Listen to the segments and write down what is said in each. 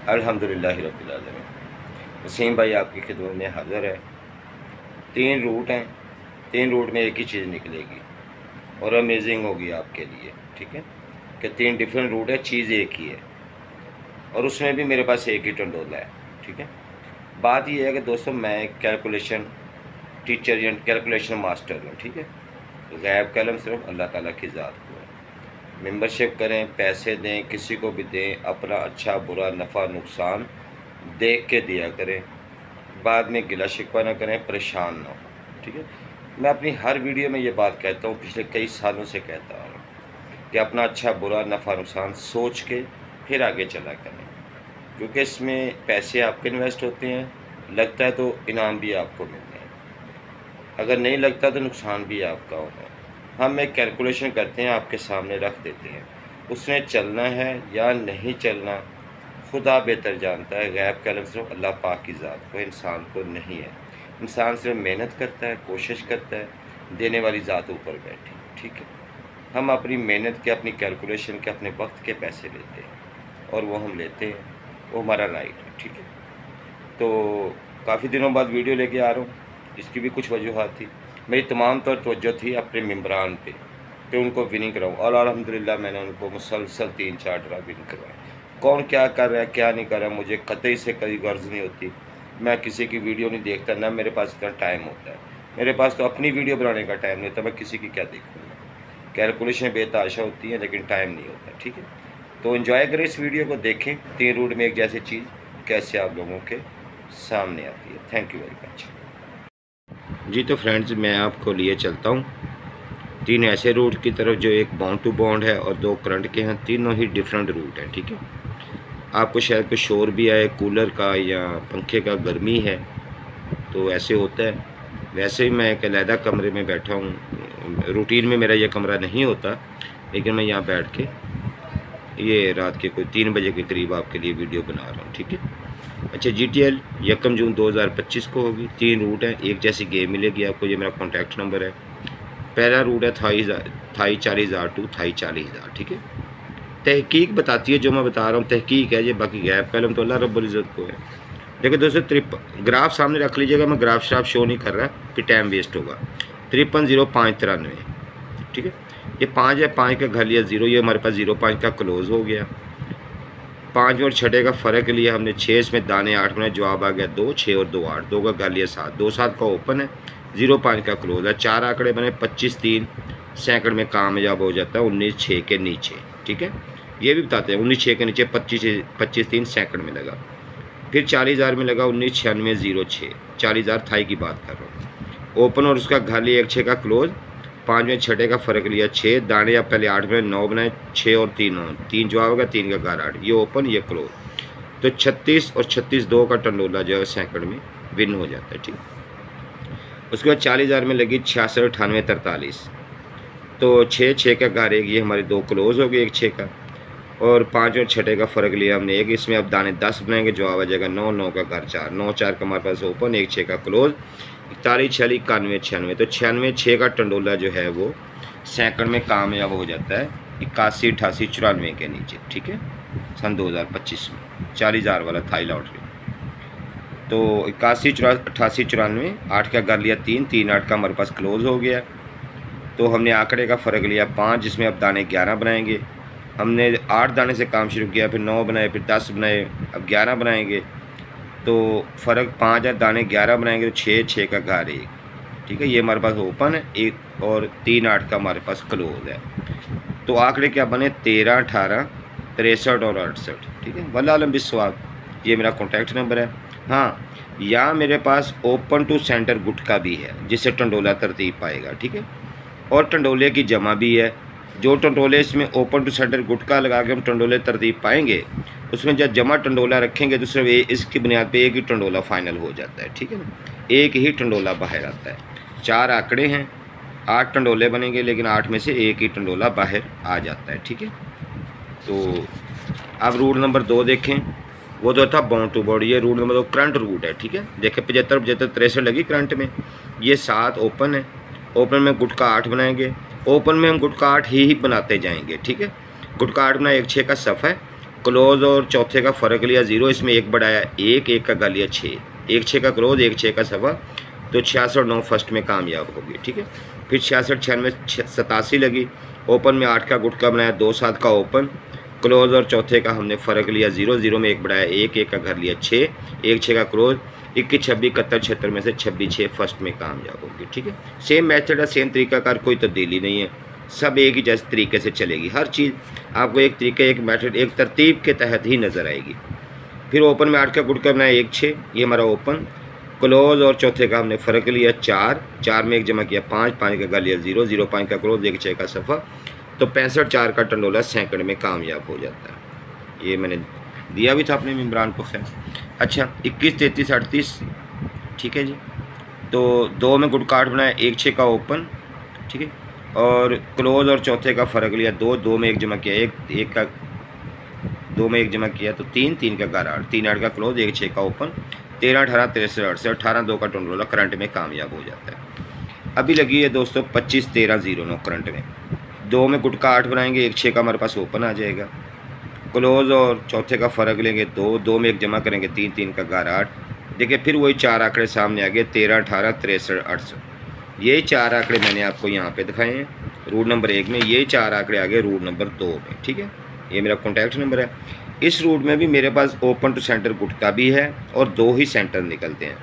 अल्हम्दुलिल्लाह रब्बिल आलमीन। वसीम भाई आपकी खिदमत में हाज़िर है। 3 रूट हैं, 3 रूट में एक ही चीज़ निकलेगी और अमेजिंग होगी आपके लिए। ठीक है कि 3 डिफरेंट रूट है, चीज़ एक ही है और उसमें भी मेरे पास एक ही टंडोला है। ठीक है, बात यह है कि दोस्तों मैं एक कैलकुलेशन टीचर या कैलकुलेशन मास्टर हूँ। ठीक है, गैब कलम सिर्फ अल्लाह ताला की ज़ात को है। मेंबरशिप करें, पैसे दें, किसी को भी दें, अपना अच्छा बुरा नफ़ा नुकसान देख के दिया करें, बाद में गिला शिकवा ना करें, परेशान ना हो। ठीक है, मैं अपनी हर वीडियो में ये बात कहता हूँ, पिछले कई सालों से कहता आ रहा हूँ कि अपना अच्छा बुरा नफ़ा नुकसान सोच के फिर आगे चला करें, क्योंकि इसमें पैसे आपके इन्वेस्ट होते हैं, लगता है तो इनाम भी आपको मिलते हैं, अगर नहीं लगता तो नुकसान भी आपका होता है। हम एक कैलकुलेशन करते हैं, आपके सामने रख देते हैं, उसने चलना है या नहीं चलना खुदा बेहतर जानता है। गैब का इल्म सिर्फ अल्लाह पाक की ज़ात को, इंसान को नहीं है। इंसान सिर्फ मेहनत करता है, कोशिश करता है, देने वाली ज़ात ऊपर बैठी। ठीक है, हम अपनी मेहनत के, अपनी कैलकुलेशन के, अपने वक्त के पैसे लेते हैं और वो हम लेते हैं, वो हमारा राइट है। ठीक है, तो काफ़ी दिनों बाद वीडियो लेके आ रहा हूँ, इसकी भी कुछ वजूहत थी। मेरी तमाम तौर तवज्जो थी अपने मेम्बरान पे कि उनको विनिंग कराऊँ और अल्हम्दुलिल्लाह मैंने उनको मुसलसल 3-4 ड्रा विन करवाए। कौन क्या कर रहा है क्या नहीं कर रहा है मुझे कतई से कई गर्ज नहीं होती, मैं किसी की वीडियो नहीं देखता, ना मेरे पास इतना टाइम होता है। मेरे पास तो अपनी वीडियो बनाने का टाइम नहीं होता, मैं किसी की क्या देखूँगा। कैलकुलेशन बेतहाशा होती है लेकिन टाइम नहीं होता। ठीक है, तो एंजॉय करें इस वीडियो को, देखें 3 रूट में एक जैसी चीज़ कैसे आप लोगों के सामने आती है। Thank you very much. जी तो फ्रेंड्स, मैं आपको लिए चलता हूँ 3 ऐसे रूट की तरफ जो एक बाउंड टू बाउंड है और 2 करंट के हैं, तीनों ही डिफरेंट रूट हैं। ठीक है, आपको शायद कोई शोर भी आए कूलर का या पंखे का, गर्मी है तो ऐसे होता है। वैसे ही मैं एक अलहदा कमरे में बैठा हूँ, रूटीन में मेरा ये कमरा नहीं होता, लेकिन मैं यहाँ बैठ के ये रात के कोई 3 बजे के करीब आपके लिए वीडियो बना रहा हूँ। ठीक है, अच्छा GTL 1 जून 2025 को होगी। 3 रूट हैं, एक जैसी गेम मिलेगी आपको। ये मेरा कॉन्टैक्ट नंबर है। पहला रूट है थाई 40,000 टू थाई 40,000। ठीक है, तहकीक बताती है जो मैं बता रहा हूँ, तहकीक है ये, बाकी गैब का इल्म तो अल्लाह रब्बुल इज़्ज़त को है। देखो दोस्तों, ग्राफ सामने रख लीजिएगा, मैं ग्राफ श्राफ शो नहीं कर रहा कि टाइम वेस्ट होगा। 530593। ठीक है, ये 5 है, 5 का घर लिया 0, ये हमारे पास 0.5 का क्लोज हो गया। 5 और 6 का फ़र्क लिया हमने, 6 इसमें दाने 8 बनाए, जवाब आ गया 2, 6 और 2 8, 2 का घर लिया 7, 2 7 का ओपन है, 0.5 का क्लोज है। 4 आंकड़े बने, 25 3 सेकंड में कामयाब हो जाता है 19 6 के नीचे। ठीक है, ये भी बताते हैं 19 6 के नीचे 25 3 सेकंड में लगा। फिर 40,000 में लगा 19 96 06, 40,000 थाई की बात कर रहा हूँ। ओपन और उसका घर लिया 1 6 का क्लोज, 5 में 6 का फ़र्क लिया 6, दाने या पहले 8 बनाए, 9 बनाए, 6 और 3 9, 3 जवाब होगा, 3 का घर 8, ये ओपन ये क्लोज। तो 36 और 36 2 का टंडोला जो है सेकंड में विन हो जाता है। ठीक, उसके बाद 40,000 में लगी 66 98 43, तो 6 6 का घर एक, ये हमारे 2 क्लोज हो गए, 1 6 का, और 5 और 6 का फ़र्क लिया हमने एक, इसमें अब दाने 10 बनाएंगे, जवाब आ जाएगा 9 9 का घर 4, 9 4 का हमारे पास ओपन, 1 6 का क्लोज, 41 46 91 96, तो 96 6 का टंडोला जो है वो सेकंड में कामयाब हो जाता है 81 88 94 के नीचे। ठीक है, सन 2025 में 40,000 वाला थाई लॉटरी। तो 81 88 94, 8 का घर लिया 3 3 8 का हमारे पास क्लोज हो गया। तो हमने आंकड़े का फ़र्क लिया 5, जिसमें अब दाने 11 बनाएंगे। हमने 8 दाने से काम शुरू किया, फिर 9 बनाए, फिर 10 बनाए, अब 11 बनाएंगे। तो फ़र्क 5 है, दाने 11 बनाएंगे तो 6 6 का घर 1। ठीक है, ये हमारे पास ओपन है 1, और 3 8 का हमारे पास क्लोज है। तो आंकड़े क्या बने 13 18 63 और 68। ठीक है, वल्लाह आलम बिस्सवाब। ये मेरा कॉन्टैक्ट नंबर है। हाँ, यहाँ मेरे पास ओपन टू सेंटर गुटका भी है, जिससे टंडोला तरतीब पाएगा। ठीक है, और टंडोले की जमा भी है। जो टंडोले इसमें ओपन टू सेंटर गुटका लगा के हम टंडोले तरतीब पाएंगे, उसमें जब जमा टंडोला रखेंगे तो सिर्फ इसकी बुनियाद पे एक ही टंडोला फाइनल हो जाता है। ठीक है ना, एक ही टंडोला बाहर आता है। 4 आंकड़े हैं, 8 टंडोले बनेंगे, लेकिन 8 में से एक ही टंडोला बाहर आ जाता है। ठीक है, तो अब रूट नंबर 2 देखें, वो जो था बाउंड टू बाउंड, ये रूट नंबर 2 करंट रूट है। ठीक है, देखें 75 75 63 लगी करंट में, ये 7 ओपन है, ओपन में गुटका 8 बनाएंगे, ओपन में हम गुटका 8 ही बनाते जाएंगे। ठीक है, गुटका 8 बनाए, 1 6 का सफ़ा है, क्लोज और चौथे का फ़र्क लिया 0, इसमें एक बढ़ाया 1, 1 का घर लिया 6, 1 6 का क्लोज, 1 6 का सफ़ा, तो 66 9 फर्स्ट में कामयाब होगी। ठीक है, फिर 66 96 87 लगी, ओपन में 8 का गुटका बनाया, 2 7 का ओपन, क्लोज और चौथे का हमने फ़र्क लिया 0, 0 में एक बढ़ाया 1, 1 का घर लिया 6, 1 6 का क्लोज, 21 26 71 76 में से 26 6 फर्स्ट में कामयाब होगी। ठीक है, सेम मेथड है, सेम तरीकाकार, कोई तब्दीली नहीं है, सब एक ही जैसे तरीके से चलेगी। हर चीज़ आपको एक तरीके, एक मेथड, एक तरतीब के तहत ही नज़र आएगी। फिर ओपन में 8 का गुटका बनाया 1 6, ये हमारा ओपन, क्लोज और चौथे का हमने फ़र्क लिया 4, 4 में एक जमा किया 5, 5 का घर लिया 0, 0 5 का क्लोज, 1 6 का सफ़ा, तो 65 4 का टंडोला सेकंड में कामयाब हो जाता है। ये मैंने दिया भी था अपने मेम्बरान को। खैर अच्छा, 21 33 38, ठीक है जी। तो 2 में गुटका 8 बनाया, 1 6 का ओपन, ठीक है, और क्लोज और चौथे का फ़र्क लिया 2, 2 में एक जमा किया 1 का, 2 में एक जमा किया तो 3, 3 का घर 8, 3 8 का क्लोज, 1 6 का ओपन, 13 18 63 68, 18 2 का टंडोला करंट में कामयाब हो जाता है। अभी लगी है दोस्तों 25 13 09 करंट में। 2 में गुटका 8 बनाएंगे, 1 6 का हमारे पास ओपन आ जाएगा, क्लोज और चौथे का फ़र्क लेंगे 2, 2 में एक जमा करेंगे 3, 3 का घर 8। देखिए फिर वही 4 आंकड़े सामने आ गए, 13 18 63 68, ये 4 आंकड़े मैंने आपको यहाँ पे दिखाए हैं रूट नंबर 1 में, ये 4 आंकड़े आ गए रूट नंबर 2 में। ठीक है, ये मेरा कॉन्टैक्ट नंबर है। इस रूट में भी मेरे पास ओपन टू सेंटर गुटका भी है और 2 ही सेंटर निकलते हैं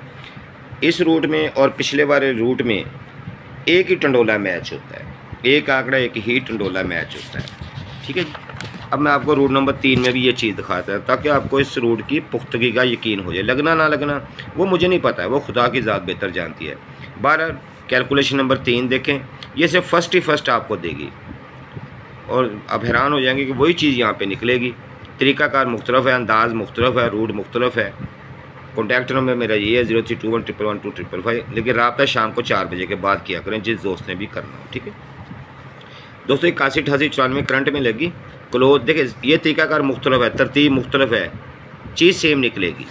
इस रूट में, और पिछले वाले रूट में एक ही टंडोला मैच होता है, एक आंकड़ा एक ही टंडोला मैच होता है। ठीक है जी, अब मैं आपको रूट नंबर 3 में भी ये चीज़ दिखाता है ताकि आपको इस रूट की पुख्तगी का यकीन हो जाए। लगना ना लगना वो मुझे नहीं पता है, वो खुदा की ज़ात बेहतर जानती है। बहरहाल कैलकुलेशन नंबर 3 देखें, ये सिर्फ फर्स्ट आपको देगी और आप हैरान हो जाएंगे कि वही चीज़ यहाँ पे निकलेगी। तरीक़ाकार मुख्तलिफ है, अंदाज़ मुख्तलिफ है, रूट मुख्तलिफ है। कॉन्टैक्ट नंबर मेरा ये है 0321112555, लेकिन राब्ता शाम को 4 बजे के बाद किया करें जिस दोस्त ने भी करना हो। ठीक है दोस्तों, 81 88 94 करंट में लगी क्लोज। देखिए ये तरीक़ाकार मुख्तलिफ है, तरतीब मुख्तलिफ है, चीज़ सेम निकलेगी।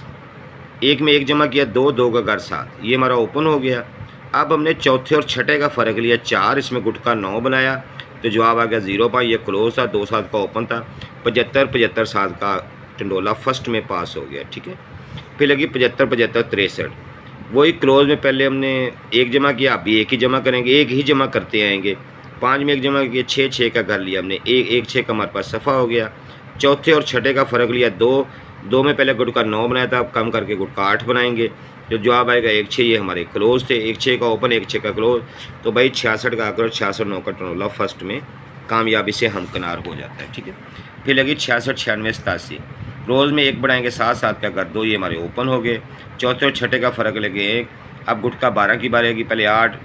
1 में एक जमा किया 2, 2 का घर 7, ये हमारा ओपन हो गया। अब हमने चौथे और छठे का फ़र्क लिया 4, इसमें गुटका 9 बनाया तो जवाब आ गया 0 5, ये क्लोज था, 2 7 का ओपन था, 75 75 7 का टंडोला फर्स्ट में पास हो गया। ठीक है, फिर लगी 75 75 63, वही क्लोज में पहले हमने एक जमा किया, अभी एक ही जमा करेंगे, एक ही जमा करते आएंगे। 5 में एक जमा किया 6 6 का घर लिया हमने, 1 6 का हमारे पास सफ़ा हो गया। चौथे और छठे का फ़र्क लिया 2, 2 में पहले गुटका 9 बनाया था, अब कम करके गुटका 8 बनाएंगे, जो जवाब आएगा 1 6, ये हमारे क्लोज थे, 1 6 का ओपन 1 6 का क्लोज, तो भाई 66 का आकर 66 9 का टर्नोला फर्स्ट में कामयाबी से हमकिनार हो जाता है। ठीक है, फिर लगी 66 96 87, रोज़ में एक बढ़ाएंगे 7 7 का कर 2, ये हमारे ओपन हो गए। चौथे और छठे का फ़र्क लगे 1, अब गुटका 12 की बारी आएगी, पहले 8,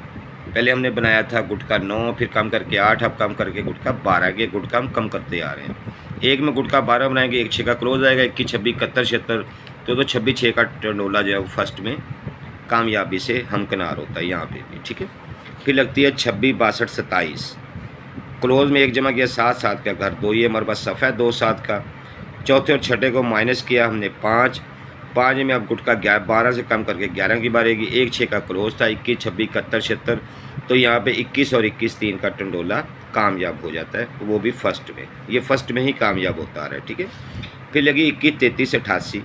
पहले हमने बनाया था गुटका 9, फिर कम करके 8, अब कम करके गुटका 12 के गुटका हम कम करते आ रहे हैं। 1 में गुटका 12 बनाएंगे, 1 6 का क्लोज आएगा, 21 26 71 76, तो 26 6 का टर्नोला जो है वो फर्स्ट में कामयाबी से हमकिनार होता है यहाँ पे भी। ठीक है, फिर लगती है 26 62 27, क्लोज में एक जमा किया 7 7 का घर 2, ये हमारे पास सफ़ा है 2 7 का। चौथे और छठे को माइनस किया हमने 5, 5 में अब गुटका 12 से कम करके 11 की बारेगी, 1 6 का क्लोज था, 21 26 71 76, तो यहाँ पे 21 और 21 3 का टंडोला कामयाब हो जाता है, वो भी फर्स्ट में, ये फर्स्ट में ही कामयाब होता आ रहा है। ठीक है, फिर लगी 21 33 88,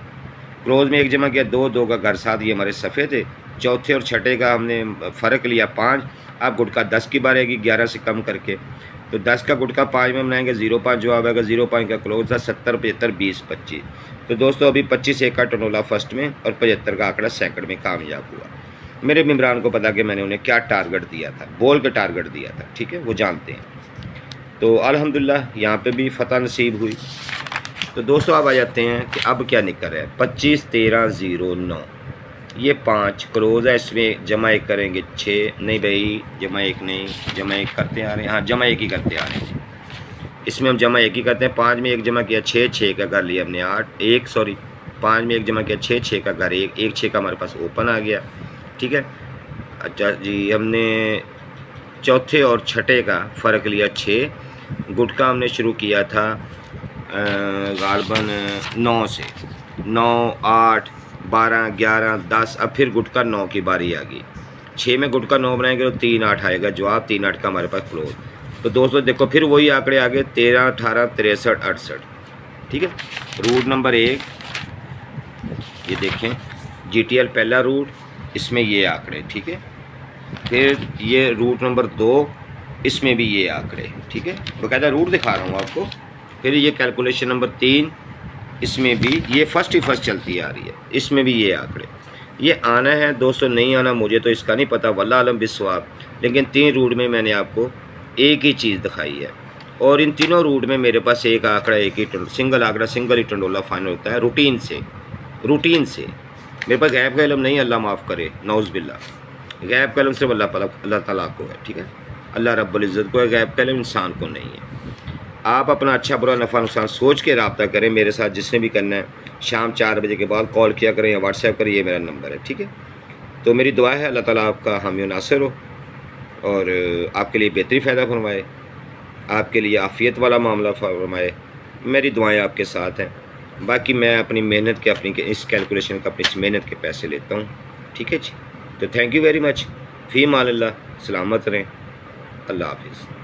क्लोज में एक जमा किया 2 2 का घर 7, ये हमारे सफ़े थे। चौथे और छठे का हमने फ़र्क लिया 5, अब गुटका 10 की बारेगी 11 से कम करके, तो 10 का गुटका 5 में बनाएंगे 0 5, जवाब आएगा 0 5 का क्लोज था, 70 75 20 25, तो दोस्तों अभी 25 1 का टर्नोला फर्स्ट में और 75 का आंकड़ा सेकंड में कामयाब हुआ। मेरे मेम्बरान को पता कि मैंने उन्हें क्या टारगेट दिया था, बोल के टारगेट दिया था। ठीक है, वो जानते हैं, तो अल्हम्दुलिल्लाह यहाँ पे भी फ़तह नसीब हुई। तो दोस्तों अब आ जाते हैं कि अब क्या निकल रहा है। 25 13 09, ये 5 क्लोज है, इसमें जमा 1 करेंगे 6, नहीं भाई जमा 1 नहीं, जमा 1 करते आ रहे हैं, हाँ जमा 1 ही करते आ रहे हैं, इसमें हम जमा 1 ही करते हैं। 5 में एक जमा किया 6 6 का घर लिया हमने 8 सॉरी 5 में एक जमा किया 6 6 का घर 1 6 का हमारे पास ओपन आ गया। ठीक है, अच्छा जी, हमने चौथे और छठे का फ़र्क लिया 6, गुटका हमने शुरू किया था गालबन 9 से, 9 8 12 11 10, अब फिर गुटका 9 की बारी आ गई। 6 में गुटका 9 बनाएंगे तो 3 8 आएगा, जवाब 3 8 का हमारे पास क्लोज। तो दोस्तों देखो फिर वही आंकड़े आ गए 13 18 63 68, ठीक है। रूट नंबर 1 ये देखें, GTL पहला रूट, इसमें ये आंकड़े, ठीक है। फिर ये रूट नंबर 2, इसमें भी ये आंकड़े, ठीक है, बाकायदा रूट दिखा रहा हूँ आपको। फिर ये कैलकुलेशन नंबर 3, इसमें भी ये फर्स्ट चलती आ रही है, इसमें भी ये आंकड़े। ये आना है दोस्तों, नहीं आना मुझे तो इसका नहीं पता, वल्लाह आलम बिस्वाब, लेकिन 3 रूट में मैंने आपको एक ही चीज़ दिखाई है। और इन तीनों रूट में मेरे पास एक आंकड़ा, एक ही सिंगल आंकड़ा, सिंगल ही टंडोला फाइनल होता है रूटीन से। मेरे पास गैब का इल्म नहीं, अल्लाह माफ़ करे, नौज़ बिल्ला। गैब का इल्म सिर्फ अल्लाह ताला को है, ठीक है, अल्लाह रब्बुल इज़्ज़त को है गैब का इल्म, इंसान को नहीं है। आप अपना अच्छा बुरा नफ़ा नुकसान सोच के रब्ता करें मेरे साथ, जिसने भी करना है शाम 4 बजे के बाद कॉल किया करें या व्हाट्सएप करें, ये मेरा नंबर है, ठीक है। तो मेरी दुआ है अल्लाह ताला आपका हामी नासिर हो और आपके लिए बेहतरी फ़ायदा फरमाए, आपके लिए आफ़ियत वाला मामला फरमाए। मेरी दुआएं आपके साथ हैं। बाकी मैं अपनी मेहनत के, अपनी इस कैलकुलेशन का अपनी इस मेहनत के पैसे लेता हूँ, ठीक है जी। तो थैंक यू वेरी मच। फ़ी मान अल्लाह, सलामत रहें, अल्लाह हाफिज़।